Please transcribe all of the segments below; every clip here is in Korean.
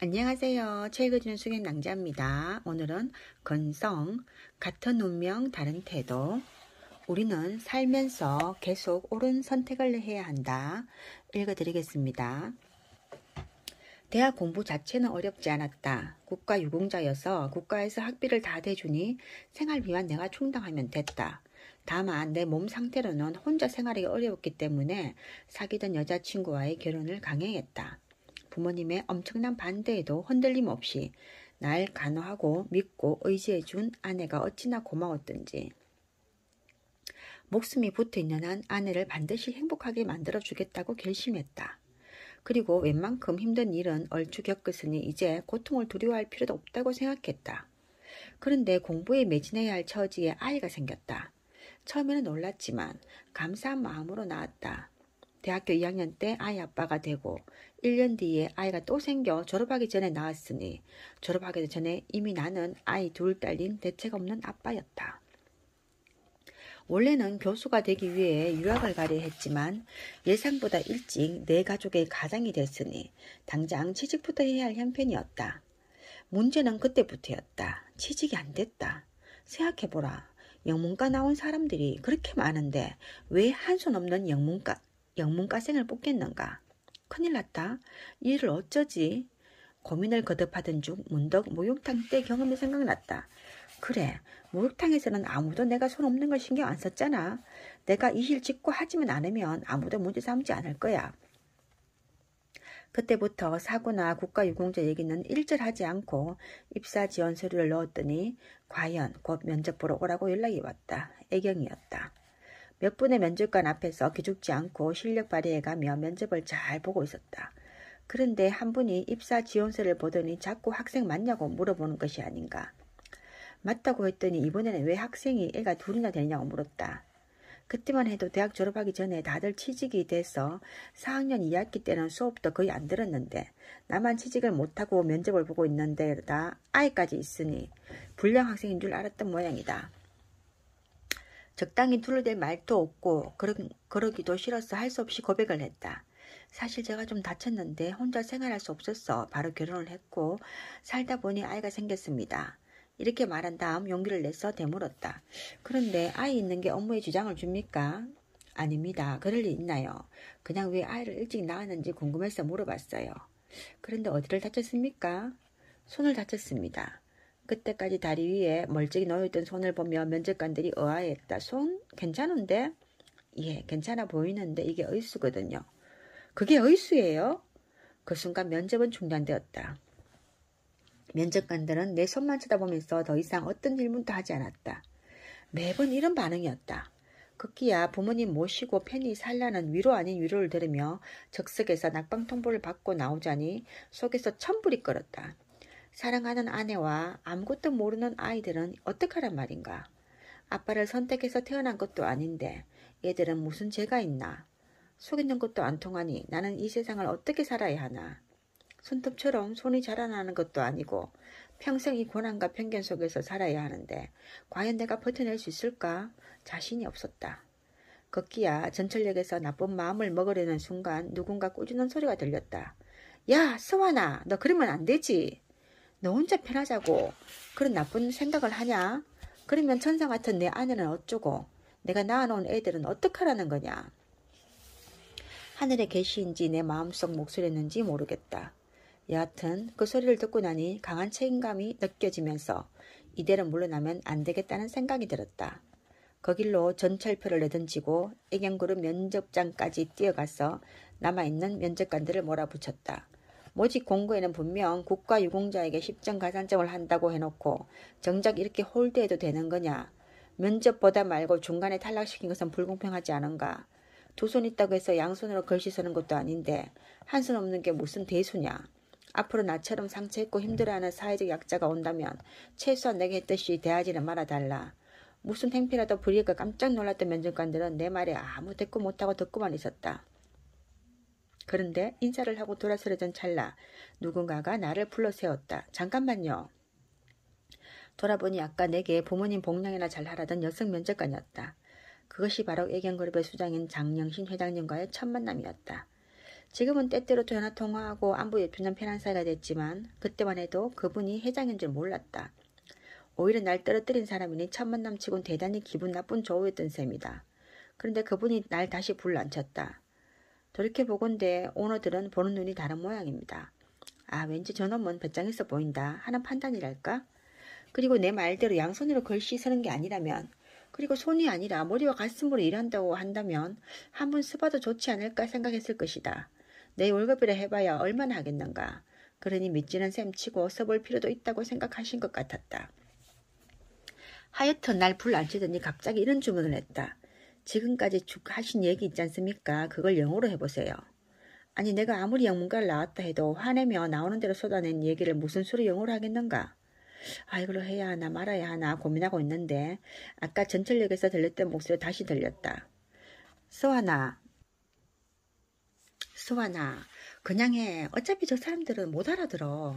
안녕하세요. 책 읽어주는 수경 낭자입니다. 오늘은 건성, 같은 운명, 다른 태도. 우리는 살면서 계속 옳은 선택을 해야 한다. 읽어드리겠습니다. 대학 공부 자체는 어렵지 않았다. 국가 유공자여서 국가에서 학비를 다 대주니 생활비만 내가 충당하면 됐다. 다만 내 몸 상태로는 혼자 생활하기 어려웠기 때문에 사귀던 여자친구와의 결혼을 강행했다. 부모님의 엄청난 반대에도 흔들림 없이 날 간호하고 믿고 의지해준 아내가 어찌나 고마웠던지. 목숨이 붙어있는 한 아내를 반드시 행복하게 만들어주겠다고 결심했다. 그리고 웬만큼 힘든 일은 얼추 겪었으니 이제 고통을 두려워할 필요도 없다고 생각했다. 그런데 공부에 매진해야 할 처지에 아이가 생겼다. 처음에는 놀랐지만 감사한 마음으로 나았다. 대학교 2학년 때 아이 아빠가 되고 1년 뒤에 아이가 또 생겨 졸업하기 전에 낳았으니 졸업하기 전에 이미 나는 아이 둘 딸린 대책 없는 아빠였다. 원래는 교수가 되기 위해 유학을 가려 했지만 예상보다 일찍 내 가족의 가장이 됐으니 당장 취직부터 해야 할 형편이었다. 문제는 그때부터였다. 취직이 안 됐다. 생각해보라. 영문과 나온 사람들이 그렇게 많은데 왜 한 손 없는 영문과생을 뽑겠는가? 큰일 났다. 이 일을 어쩌지? 고민을 거듭하던 중 문득 목욕탕 때 경험이 생각났다. 그래, 목욕탕에서는 아무도 내가 손 없는 걸 신경 안 썼잖아. 내가 이 일 짓고 하지만 않으면 아무도 문제 삼지 않을 거야. 그때부터 사고나 국가유공자 얘기는 일절하지 않고 입사 지원 서류를 넣었더니 과연 곧 면접 보러 오라고 연락이 왔다. 애경이었다. 몇 분의 면접관 앞에서 기죽지 않고 실력 발휘해가며 면접을 잘 보고 있었다. 그런데 한 분이 입사 지원서를 보더니 자꾸 학생 맞냐고 물어보는 것이 아닌가. 맞다고 했더니 이번에는 왜 학생이 애가 둘이나 되냐고 물었다. 그때만 해도 대학 졸업하기 전에 다들 취직이 돼서 4학년 2학기 때는 수업도 거의 안 들었는데 나만 취직을 못하고 면접을 보고 있는데다 아이까지 있으니 불량 학생인 줄 알았던 모양이다. 적당히 둘러댈 말도 없고 그러기도 싫어서 할 수 없이 고백을 했다. 사실 제가 좀 다쳤는데 혼자 생활할 수 없어서 바로 결혼을 했고 살다 보니 아이가 생겼습니다. 이렇게 말한 다음 용기를 내서 되물었다. 그런데 아이 있는 게 업무에 지장을 줍니까? 아닙니다. 그럴 리 있나요? 그냥 왜 아이를 일찍 낳았는지 궁금해서 물어봤어요. 그런데 어디를 다쳤습니까? 손을 다쳤습니다. 그때까지 다리 위에 멀찍이 놓여있던 손을 보며 면접관들이 의아해했다. 손? 괜찮은데? 예, 괜찮아 보이는데 이게 의수거든요. 그게 의수예요? 그 순간 면접은 중단되었다. 면접관들은 내 손만 쳐다보면서 더 이상 어떤 질문도 하지 않았다. 매번 이런 반응이었다. 급기야 부모님 모시고 편히 살라는 위로 아닌 위로를 들으며 적석에서 낙방 통보를 받고 나오자니 속에서 천불이 끓었다. 사랑하는 아내와 아무것도 모르는 아이들은 어떡하란 말인가. 아빠를 선택해서 태어난 것도 아닌데 얘들은 무슨 죄가 있나. 속 있는 것도 안 통하니 나는 이 세상을 어떻게 살아야 하나. 손톱처럼 손이 자라나는 것도 아니고 평생 이 고난과 편견 속에서 살아야 하는데 과연 내가 버텨낼 수 있을까? 자신이 없었다. 걷기야 전철역에서 나쁜 마음을 먹으려는 순간 누군가 꾸짖는 소리가 들렸다. 야, 서완아, 너 그러면 안 되지. 너 혼자 편하자고 그런 나쁜 생각을 하냐? 그러면 천사 같은 내 아내는 어쩌고 내가 낳아놓은 애들은 어떡하라는 거냐? 하늘의 계시인지 내 마음속 목소리였는지 모르겠다. 여하튼 그 소리를 듣고 나니 강한 책임감이 느껴지면서 이대로 물러나면 안 되겠다는 생각이 들었다. 그 길로 전철표를 내던지고 애경그룹 면접장까지 뛰어가서 남아있는 면접관들을 몰아붙였다. 모집 공고에는 분명 국가유공자에게 10점 가산점을 한다고 해놓고 정작 이렇게 홀대해도 되는 거냐. 면접 보다 말고 중간에 탈락시킨 것은 불공평하지 않은가. 두 손 있다고 해서 양손으로 글씨 쓰는 것도 아닌데 한 손 없는 게 무슨 대수냐. 앞으로 나처럼 상처 있고 힘들어하는 사회적 약자가 온다면 최소한 내가 했듯이 대하지는 말아달라. 무슨 행패라도 부릴까 깜짝 놀랐던 면접관들은 내 말에 아무 대꾸 못하고 듣고만 있었다. 그런데 인사를 하고 돌아서려던 찰나 누군가가 나를 불러 세웠다. 잠깐만요. 돌아보니 아까 내게 부모님 복량이나 잘하라던 여성 면접관이었다. 그것이 바로 애경그룹의 수장인 장영신 회장님과의 첫 만남이었다. 지금은 때때로 전화 통화하고 안부 여쭈는 편한 사이가 됐지만 그때만 해도 그분이 회장인 줄 몰랐다. 오히려 날 떨어뜨린 사람이니 첫 만남치곤 대단히 기분 나쁜 조우였던 셈이다. 그런데 그분이 날 다시 불러앉혔다. 돌이켜보건대 오너들은 보는 눈이 다른 모양입니다. 아, 왠지 저놈은 배짱있어 보인다 하는 판단이랄까? 그리고 내 말대로 양손으로 글씨 쓰는 게 아니라면, 그리고 손이 아니라 머리와 가슴으로 일한다고 한다면 한 번 써봐도 좋지 않을까 생각했을 것이다. 내 월급이라 해봐야 얼마나 하겠는가. 그러니 믿지는 셈치고 써볼 필요도 있다고 생각하신 것 같았다. 하여튼 날 불안치더니 갑자기 이런 주문을 했다. 지금까지 쭉 하신 얘기 있지 않습니까? 그걸 영어로 해보세요. 아니, 내가 아무리 영문과를 나왔다 해도 화내며 나오는 대로 쏟아낸 얘기를 무슨 수로 영어로 하겠는가? 아, 이걸로 해야 하나 말아야 하나 고민하고 있는데 아까 전철역에서 들렸던 목소리가 다시 들렸다. 수아나, 그냥 해. 어차피 저 사람들은 못 알아들어.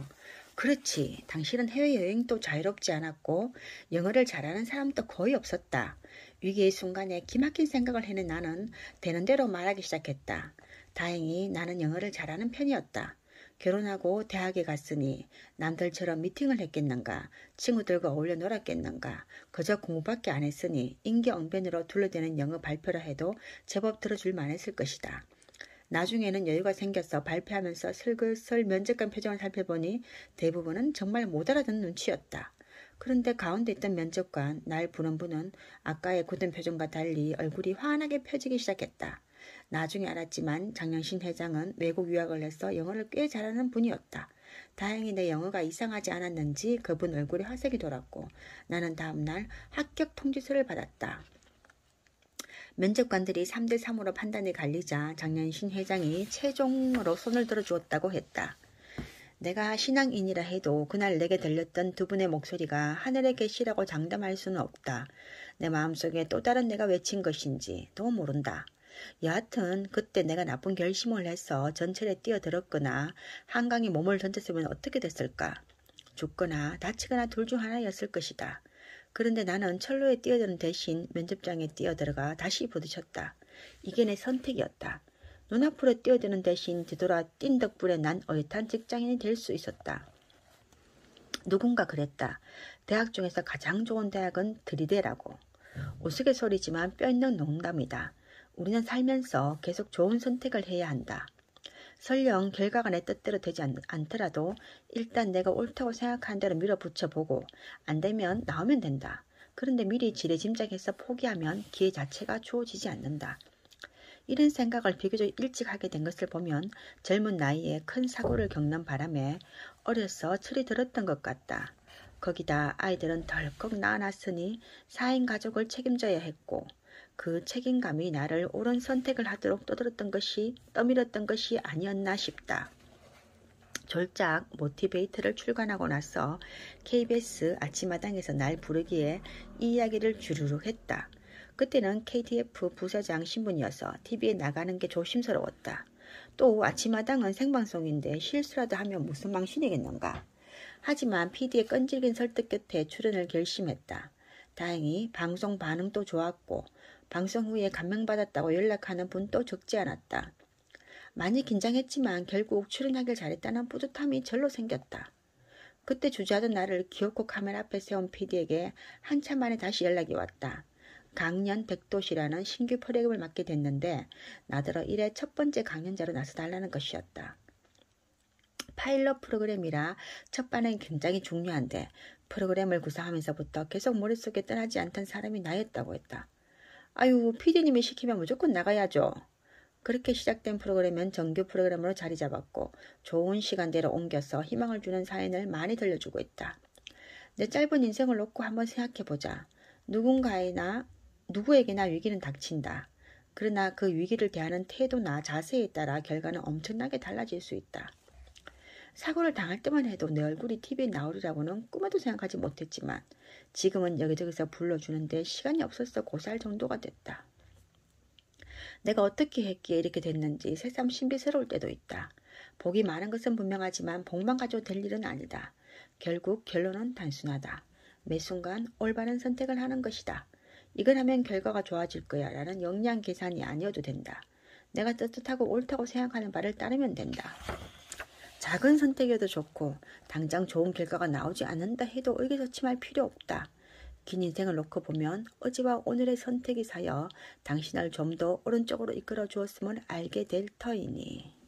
그렇지. 당신은 해외여행도 자유롭지 않았고 영어를 잘하는 사람도 거의 없었다. 위기의 순간에 기막힌 생각을 해낸 나는 되는 대로 말하기 시작했다. 다행히 나는 영어를 잘하는 편이었다. 결혼하고 대학에 갔으니 남들처럼 미팅을 했겠는가, 친구들과 어울려 놀았겠는가, 그저 공부밖에 안 했으니 인기엉변으로 둘러대는 영어 발표라 해도 제법 들어줄 만했을 것이다. 나중에는 여유가 생겨서 발표하면서 슬슬 면접관 표정을 살펴보니 대부분은 정말 못 알아듣는 눈치였다. 그런데 가운데 있던 면접관, 날 부른 분은 아까의 굳은 표정과 달리 얼굴이 환하게 펴지기 시작했다. 나중에 알았지만 장영신 회장은 외국 유학을 해서 영어를 꽤 잘하는 분이었다. 다행히 내 영어가 이상하지 않았는지 그분 얼굴에 화색이 돌았고 나는 다음날 합격 통지서를 받았다. 면접관들이 3대3으로 판단이 갈리자 장년신 회장이 최종으로 손을 들어주었다고 했다. 내가 신앙인이라 해도 그날 내게 들렸던 두 분의 목소리가 하늘에 계시라고 장담할 수는 없다. 내 마음속에 또 다른 내가 외친 것인지 또 모른다. 여하튼 그때 내가 나쁜 결심을 해서 전철에 뛰어들었거나 한강에 몸을 던졌으면 어떻게 됐을까? 죽거나 다치거나 둘 중 하나였을 것이다. 그런데 나는 철로에 뛰어드는 대신 면접장에 뛰어들어가 다시 부딪혔다. 이게 내 선택이었다. 눈앞으로 뛰어드는 대신 뒤돌아 뛴 덕분에 난 어엿한 직장인이 될 수 있었다. 누군가 그랬다. 대학 중에서 가장 좋은 대학은 들이대라고. 우스갯소리지만 뼈있는 농담이다. 우리는 살면서 계속 좋은 선택을 해야 한다. 설령 결과가 내 뜻대로 되지 않더라도 일단 내가 옳다고 생각하는 대로 밀어붙여보고 안 되면 나오면 된다. 그런데 미리 지레짐작해서 포기하면 기회 자체가 주어지지 않는다. 이런 생각을 비교적 일찍 하게 된 것을 보면 젊은 나이에 큰 사고를 겪는 바람에 어려서 철이 들었던 것 같다. 거기다 아이들은 덜컥 낳아놨으니 4인 가족을 책임져야 했고 그 책임감이 나를 옳은 선택을 하도록 떠밀었던 것이 아니었나 싶다. 졸작 모티베이트를 출간하고 나서 KBS 아침마당에서 날 부르기에 이 이야기를 주르륵 했다. 그때는 KTF 부서장 신분이어서 TV에 나가는 게 조심스러웠다. 또 아침마당은 생방송인데 실수라도 하면 무슨 망신이겠는가. 하지만 PD의 끈질긴 설득 끝에 출연을 결심했다. 다행히 방송 반응도 좋았고 방송 후에 감명받았다고 연락하는 분도 적지 않았다. 많이 긴장했지만 결국 출연하길 잘했다는 뿌듯함이 절로 생겼다. 그때 주저하던 나를 기어코 카메라 앞에 세운 PD에게 한참 만에 다시 연락이 왔다. 강연 백도시라는 신규 프로그램을 맡게 됐는데 나더러 1회 첫 번째 강연자로 나서달라는 것이었다. 파일럿 프로그램이라 첫 반응이 굉장히 중요한데 프로그램을 구상하면서부터 계속 머릿속에 떠나지 않던 사람이 나였다고 했다. 아유, PD님이 시키면 무조건 나가야죠. 그렇게 시작된 프로그램은 정규 프로그램으로 자리 잡았고 좋은 시간대로 옮겨서 희망을 주는 사연을 많이 들려주고 있다. 내 짧은 인생을 놓고 한번 생각해보자. 누구에게나 위기는 닥친다. 그러나 그 위기를 대하는 태도나 자세에 따라 결과는 엄청나게 달라질 수 있다. 사고를 당할 때만 해도 내 얼굴이 TV에 나오리라고는 꿈에도 생각하지 못했지만 지금은 여기저기서 불러주는데 시간이 없어서 고사할 정도가 됐다. 내가 어떻게 했기에 이렇게 됐는지 새삼 신비스러울 때도 있다. 복이 많은 것은 분명하지만 복만 가지고 될 일은 아니다. 결국 결론은 단순하다. 매 순간 올바른 선택을 하는 것이다. 이걸 하면 결과가 좋아질 거야 라는 영리한 계산이 아니어도 된다. 내가 떳떳하고 옳다고 생각하는 바를 따르면 된다. 작은 선택이어도 좋고 당장 좋은 결과가 나오지 않는다 해도 의기소침할 필요 없다. 긴 인생을 놓고 보면 어제와 오늘의 선택이 사여 당신을 좀 더 오른쪽으로 이끌어 주었음을 알게 될 터이니.